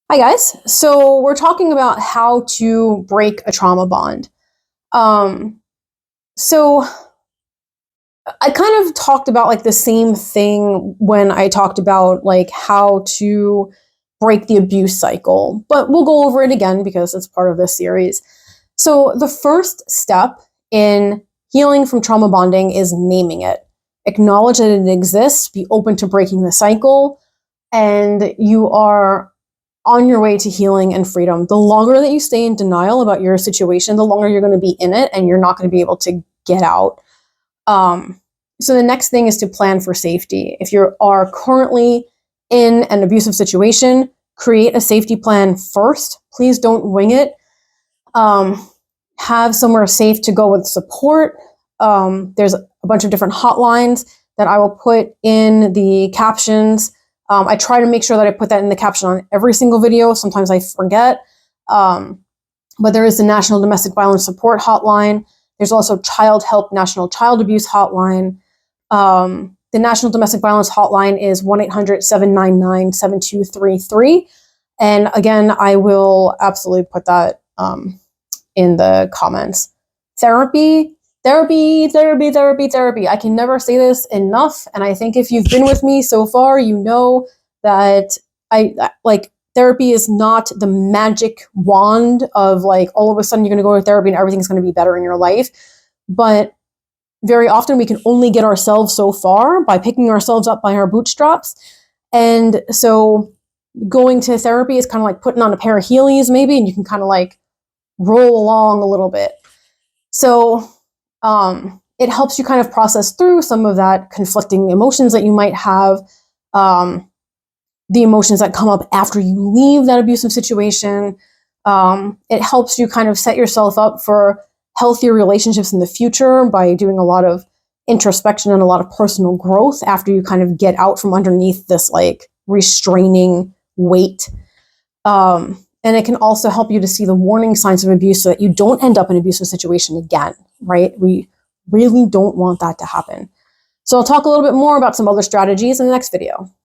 Hi guys. So we're talking about how to break a trauma bond. Um, so I kind of talked about like the same thing when I talked about like how to break the abuse cycle, but we'll go over it again because it's part of this series. So the first step in healing from trauma bonding is naming it. Acknowledge that it exists, be open to breaking the cycle, and you are on your way to healing and freedom. The longer that you stay in denial about your situation, the longer you're going to be in it and you're not going to be able to get out. Um, so the next thing is to plan for safety. If you are currently in an abusive situation, create a safety plan first. Please don't wing it. Um, have somewhere safe to go with support. There's a bunch of different hotlines that I will put in the captions. I try to make sure that I put that in the caption on every single video. Sometimes I forget. But there is the National Domestic Violence Support Hotline. There's also Child Help National Child Abuse Hotline. The National Domestic Violence Hotline is 1-800-799-7233. And again, I will absolutely put that in the comments. Therapy. I can never say this enough. And I think if you've been with me so far, you know that therapy is not the magic wand of like all of a sudden you're going to go to therapy and everything's going to be better in your life. But very often we can only get ourselves so far by picking ourselves up by our bootstraps. And so going to therapy is kind of like putting on a pair of Heelys maybe, and you can kind of like roll along a little bit. So it helps you kind of process through some of that conflicting emotions that you might have, the emotions that come up after you leave that abusive situation. It helps you kind of set yourself up for healthier relationships in the future by doing a lot of introspection and a lot of personal growth after you kind of get out from underneath this like restraining weight. And it can also help you to see the warning signs of abuse so that you don't end up in an abusive situation again, right? We really don't want that to happen. So I'll talk a little bit more about some other strategies in the next video.